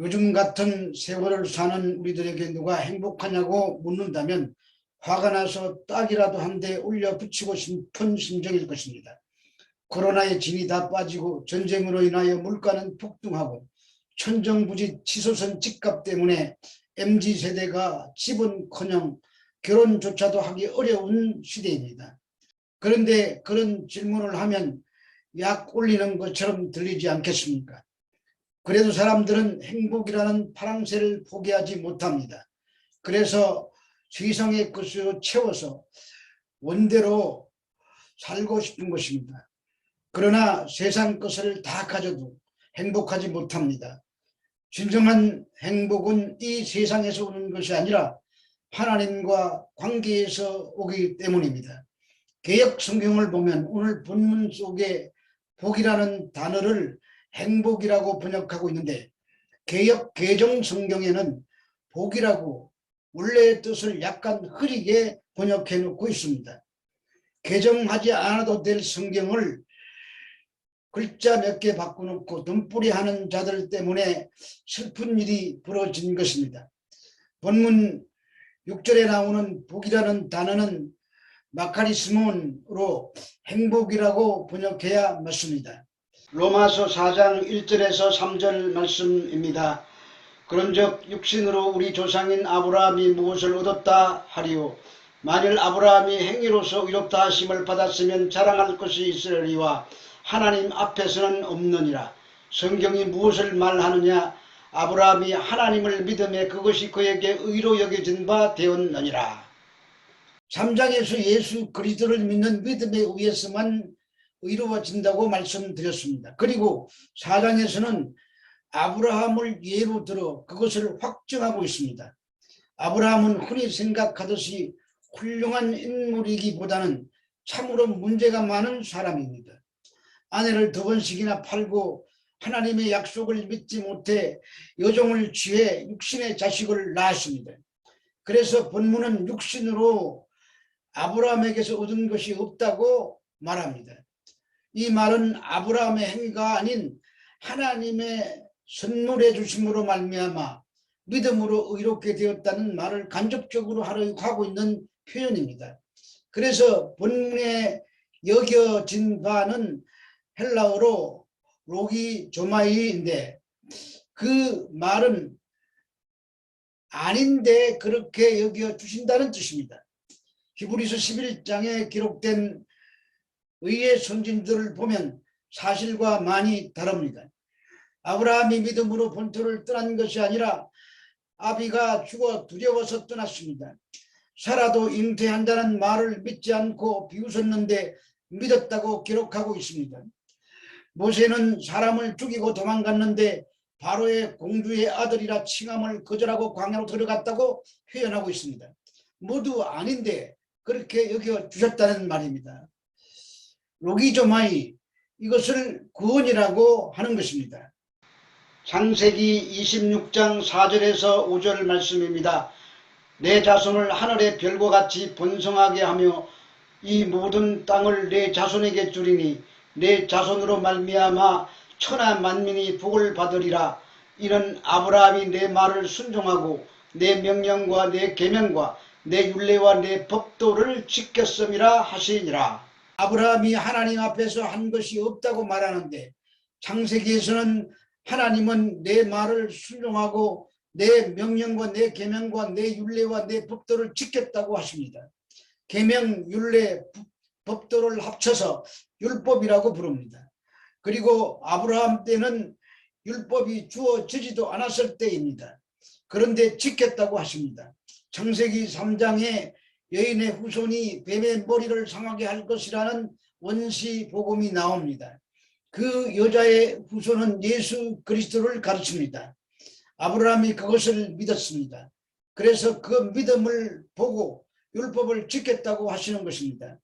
요즘 같은 세월을 사는 우리들에게 누가 행복하냐고 묻는다면 화가 나서 딱이라도 한 대 올려 붙이고 싶은 심정일 것입니다. 코로나에 진이 다 빠지고 전쟁으로 인하여 물가는 폭등하고 천정부지 치솟은 집값 때문에 MZ세대가 집은커녕 결혼조차도 하기 어려운 시대입니다. 그런데 그런 질문을 하면 약 올리는 것처럼 들리지 않겠습니까? 그래도 사람들은 행복이라는 파랑새를 포기하지 못합니다. 그래서 세상의 것으로 채워서 원대로 살고 싶은 것입니다. 그러나 세상 것을 다 가져도 행복하지 못합니다. 진정한 행복은 이 세상에서 오는 것이 아니라 하나님과 관계에서 오기 때문입니다. 개역 성경을 보면 오늘 본문 속에 복이라는 단어를 행복이라고 번역하고 있는데 개역 개정 성경에는 복이라고 원래의 뜻을 약간 흐리게 번역해 놓고 있습니다. 개정하지 않아도 될 성경을 글자 몇 개 바꿔놓고 덤뿌리 하는 자들 때문에 슬픈 일이 벌어진 것입니다. 본문 6절에 나오는 복이라는 단어는 마카리스몬으로 행복이라고 번역해야 맞습니다. 로마서 4장 1절에서 3절 말씀입니다. 그런즉 육신으로 우리 조상인 아브라함이 무엇을 얻었다 하리요. 만일 아브라함이 행위로서 의롭다 하심을 받았으면 자랑할 것이 있으리와 하나님 앞에서는 없느니라. 성경이 무엇을 말하느냐? 아브라함이 하나님을 믿음에 그것이 그에게 의로 여겨진 바 되었느니라. 3장에서 예수 그리스도를 믿는 믿음에 의해서만 의로워진다고 말씀드렸습니다. 그리고 4장에서는 아브라함을 예로 들어 그것을 확정하고 있습니다. 아브라함은 흔히 생각하듯이 훌륭한 인물이기보다는 참으로 문제가 많은 사람입니다. 아내를 2번씩이나 팔고 하나님의 약속을 믿지 못해 여종을 취해 육신의 자식을 낳았습니다. 그래서 본문은 육신으로 아브라함에게서 얻은 것이 없다고 말합니다. 이 말은 아브라함의 행위가 아닌 하나님의 선물해 주심으로 말미암아 믿음으로 의롭게 되었다는 말을 간접적으로 하고 있는 표현입니다. 그래서 본문에 여겨진 바는 헬라어로 로기조마이인데 그 말은 아닌데 그렇게 여겨주신다는 뜻입니다. 히브리서 11장에 기록된 의의 선진들을 보면 사실과 많이 다릅니다. 아브라함이 믿음으로 본토를 떠난 것이 아니라 아비가 죽어 두려워서 떠났습니다. 사라도 잉태한다는 말을 믿지 않고 비웃었는데 믿었다고 기록하고 있습니다. 모세는 사람을 죽이고 도망갔는데 바로의 공주의 아들이라 칭함을 거절하고 광야로 들어갔다고 표현하고 있습니다. 모두 아닌데 그렇게 여겨주셨다는 말입니다. 로기조마이, 이것을 구원이라고 하는 것입니다. 창세기 26장 4절에서 5절 말씀입니다. 내 자손을 하늘의 별과 같이 번성하게 하며 이 모든 땅을 내 자손에게 주리니 내 자손으로 말미암아 천하 만민이 복을 받으리라. 이는 아브라함이 내 말을 순종하고 내 명령과 내 계명과 내 율례와 내 법도를 지켰음이라 하시니라. 아브라함이 하나님 앞에서 한 것이 없다고 말하는데 창세기에서는 하나님은 내 말을 순종하고 내 명령과 내 계명과 내 율례와 내 법도를 지켰다고 하십니다. 계명, 율례, 법도를 합쳐서 율법이라고 부릅니다. 그리고 아브라함 때는 율법이 주어지지도 않았을 때입니다. 그런데 지켰다고 하십니다. 창세기 3장에 여인의 후손이 뱀의 머리를 상하게 할 것이라는 원시 복음이 나옵니다. 그 여자의 후손은 예수 그리스도를 가르칩니다. 아브라함이 그것을 믿었습니다. 그래서 그 믿음을 보고 율법을 지켰다고 하시는 것입니다.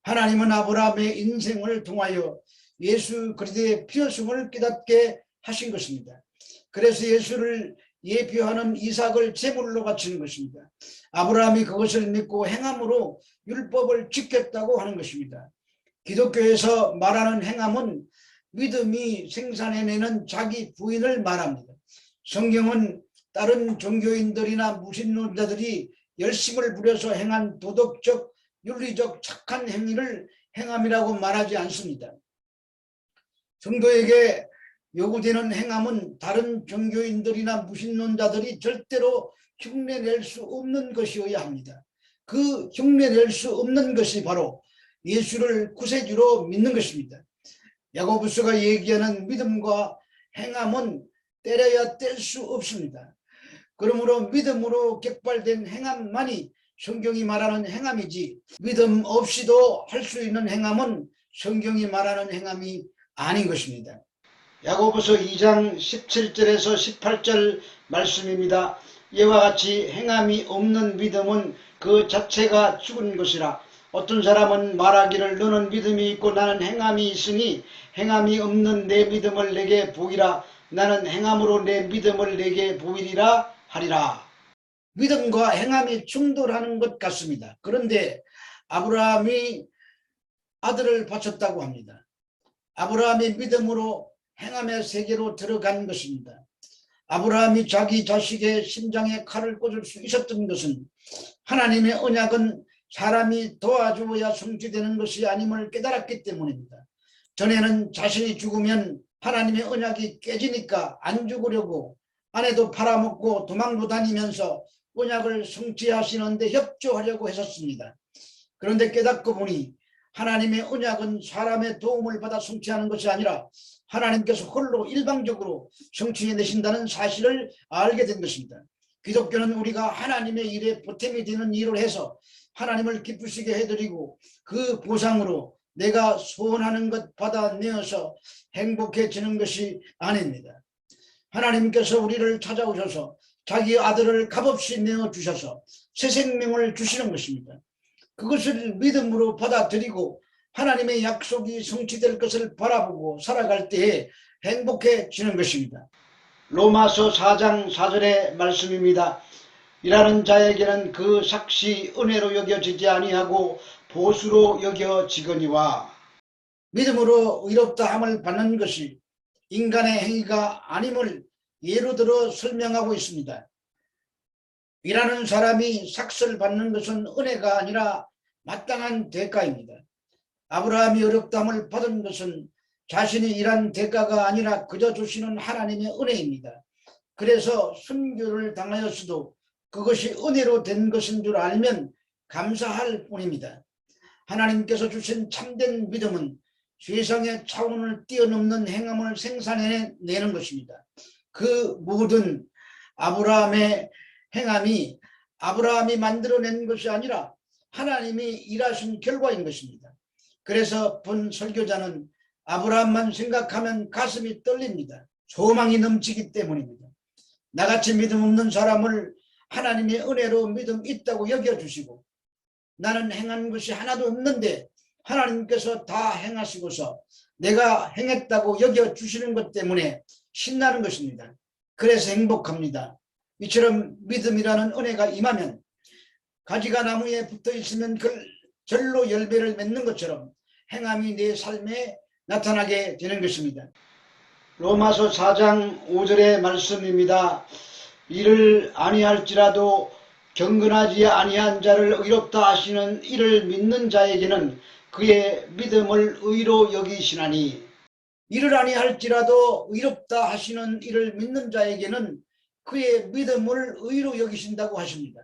하나님은 아브라함의 인생을 통하여 예수 그리스도의 필요성을 깨닫게 하신 것입니다. 그래서 예수를 예표하는 이삭을 제물로 바치는 것입니다. 아브라함이 그것을 믿고 행함으로 율법을 지켰다고 하는 것입니다. 기독교에서 말하는 행함은 믿음이 생산해내는 자기 부인을 말합니다. 성경은 다른 종교인들이나 무신론자들이 열심을 부려서 행한 도덕적, 윤리적 착한 행위를 행함이라고 말하지 않습니다. 성도에게 요구되는 행함은 다른 종교인들이나 무신론자들이 절대로 흉내낼 수 없는 것이어야 합니다. 그 흉내낼 수 없는 것이 바로 예수를 구세주로 믿는 것입니다. 야고보서가 얘기하는 믿음과 행함은 때려야 뗄 수 없습니다. 그러므로 믿음으로 격발된 행함만이 성경이 말하는 행함이지, 믿음 없이도 할 수 있는 행함은 성경이 말하는 행함이 아닌 것입니다. 야고보서 2장 17절에서 18절 말씀입니다. 이와 같이 행함이 없는 믿음은 그 자체가 죽은 것이라. 어떤 사람은 말하기를 너는 믿음이 있고 나는 행함이 있으니 행함이 없는 내 믿음을 내게 보이라. 나는 행함으로 내 믿음을 내게 보이리라 하리라. 믿음과 행함이 충돌하는 것 같습니다. 그런데 아브라함이 아들을 바쳤다고 합니다. 아브라함이 믿음으로 행함의 세계로 들어간 것입니다. 아브라함이 자기 자식의 심장에 칼을 꽂을 수 있었던 것은 하나님의 언약은 사람이 도와주어야 성취되는 것이 아님을 깨달았기 때문입니다. 전에는 자신이 죽으면 하나님의 언약이 깨지니까 안 죽으려고 아내도 팔아먹고 도망도 다니면서 언약을 성취하시는데 협조하려고 했었습니다. 그런데 깨닫고 보니 하나님의 언약은 사람의 도움을 받아 성취하는 것이 아니라 하나님께서 홀로 일방적으로 성취해내신다는 사실을 알게 된 것입니다. 기독교는 우리가 하나님의 일에 보탬이 되는 일을 해서 하나님을 기쁘시게 해드리고 그 보상으로 내가 소원하는 것 받아내어서 행복해지는 것이 아닙니다. 하나님께서 우리를 찾아오셔서 자기 아들을 값없이 내어주셔서 새 생명을 주시는 것입니다. 그것을 믿음으로 받아들이고 하나님의 약속이 성취될 것을 바라보고 살아갈 때에 행복해지는 것입니다. 로마서 4장 4절의 말씀입니다. 일하는 자에게는 그 삭시 은혜로 여겨지지 아니하고 보수로 여겨지거니와. 믿음으로 의롭다 함을 받는 것이 인간의 행위가 아님을 예로 들어 설명하고 있습니다. 일하는 사람이 삭스를 받는 것은 은혜가 아니라 마땅한 대가입니다. 아브라함이 어렵다함을 받은 것은 자신이 일한 대가가 아니라 그저 주시는 하나님의 은혜입니다. 그래서 순교를 당하였어도 그것이 은혜로 된 것인 줄 알면 감사할 뿐입니다. 하나님께서 주신 참된 믿음은 세상의 차원을 뛰어넘는 행함을 생산해내는 것입니다. 그 모든 아브라함의 행함이 아브라함이 만들어낸 것이 아니라 하나님이 일하신 결과인 것입니다. 그래서 본 설교자는 아브라함만 생각하면 가슴이 떨립니다. 소망이 넘치기 때문입니다. 나같이 믿음 없는 사람을 하나님의 은혜로 믿음 있다고 여겨주시고 나는 행한 것이 하나도 없는데 하나님께서 다 행하시고서 내가 행했다고 여겨주시는 것 때문에 신나는 것입니다. 그래서 행복합니다. 이처럼 믿음이라는 은혜가 임하면 가지가 나무에 붙어 있으면 절로 열매를 맺는 것처럼 행함이 내 삶에 나타나게 되는 것입니다. 로마서 4장 5절의 말씀입니다. 이를 아니할지라도 경건하지 아니한 자를 의롭다 하시는 이를 믿는 자에게는 그의 믿음을 의로 여기시나니. 이를 아니할지라도 의롭다 하시는 이를 믿는 자에게는 그의 믿음을 의로 여기신다고 하십니다.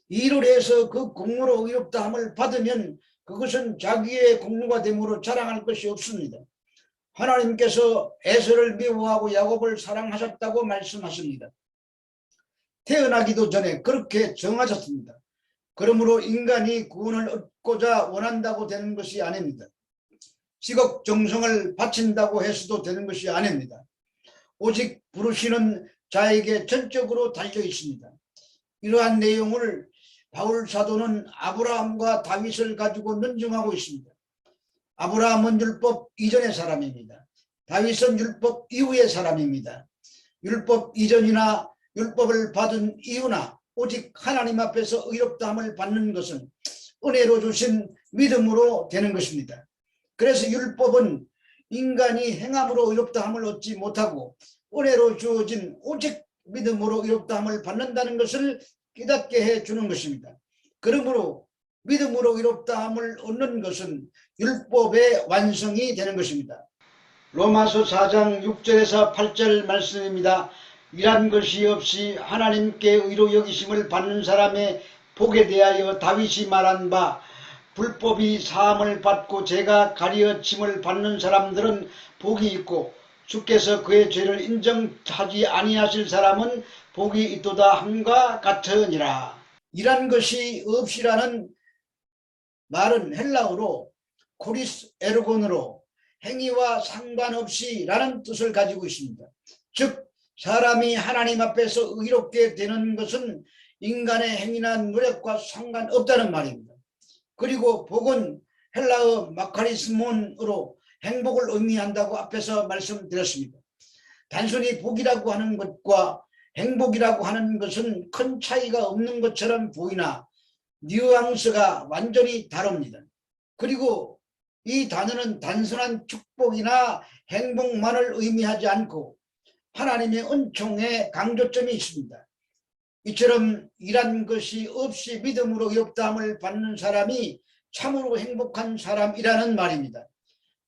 일을 해서 그 공로로 의롭다 함을 받으면 그것은 자기의 공로가 됨으로 자랑할 것이 없습니다. 하나님께서 에서를 미워하고 야곱을 사랑하셨다고 말씀하십니다. 태어나기도 전에 그렇게 정하셨습니다. 그러므로 인간이 구원을 얻고자 원한다고 되는 것이 아닙니다. 지극정성을 바친다고 해서도 되는 것이 아닙니다. 오직 부르시는 자에게 전적으로 달려 있습니다. 이러한 내용을 바울 사도는 아브라함과 다윗을 가지고 논증하고 있습니다. 아브라함은 율법 이전의 사람입니다. 다윗은 율법 이후의 사람입니다. 율법 이전이나 율법을 받은 이유나 오직 하나님 앞에서 의롭다함을 받는 것은 은혜로 주신 믿음으로 되는 것입니다. 그래서 율법은 인간이 행함으로 의롭다함을 얻지 못하고 은혜로 주어진 오직 믿음으로 의롭다함을 받는다는 것을 깨닫게 해주는 것입니다. 그러므로 믿음으로 의롭다함을 얻는 것은 율법의 완성이 되는 것입니다. 로마서 4장 6절에서 8절 말씀입니다. 이란 것이 없이 하나님께 의로 여기심을 받는 사람의 복에 대하여 다윗이 말한 바 불법이 사함을 받고 죄가 가리어짐을 받는 사람들은 복이 있고 주께서 그의 죄를 인정하지 아니하실 사람은 복이 있도다 함과 같으니라. 이란 것이 없이라는 말은 헬라어로 코리스 에르곤으로 행위와 상관없이 라는 뜻을 가지고 있습니다. 즉 사람이 하나님 앞에서 의롭게 되는 것은 인간의 행위나 노력과 상관없다는 말입니다. 그리고 복은 헬라어 마카리스몬으로 행복을 의미한다고 앞에서 말씀드렸습니다. 단순히 복이라고 하는 것과 행복이라고 하는 것은 큰 차이가 없는 것처럼 보이나 뉘앙스가 완전히 다릅니다. 그리고 이 단어는 단순한 축복이나 행복만을 의미하지 않고 하나님의 은총에 강조점이 있습니다. 이처럼 이란 것이 없이 믿음으로 의롭다함을 받는 사람이 참으로 행복한 사람이라는 말입니다.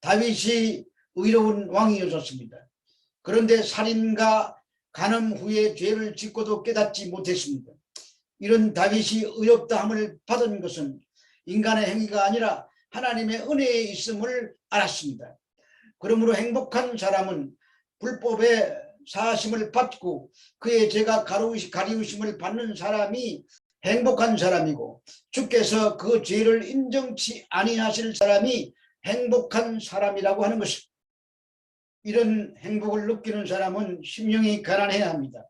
다윗이 의로운 왕이었습니다. 그런데 살인과 간음 후에 죄를 짓고도 깨닫지 못했습니다. 이런 다윗이 의롭다함을 받은 것은 인간의 행위가 아니라 하나님의 은혜에 있음을 알았습니다. 그러므로 행복한 사람은 불법의 사하심을 받고 그의 죄가 가리우심을 받는 사람이 행복한 사람이고 주께서 그 죄를 인정치 아니하실 사람이 행복한 사람이라고 하는 것입니다. 이런 행복을 느끼는 사람은 심령이 가난해야 합니다.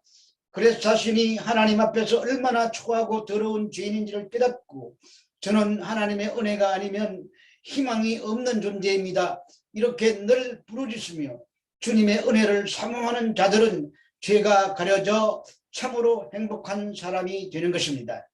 그래서 자신이 하나님 앞에서 얼마나 초하고 더러운 죄인인지를 깨닫고 저는 하나님의 은혜가 아니면 희망이 없는 존재입니다. 이렇게 늘 부르짖으며 주님의 은혜를 사모하는 자들은 죄가 가려져 참으로 행복한 사람이 되는 것입니다.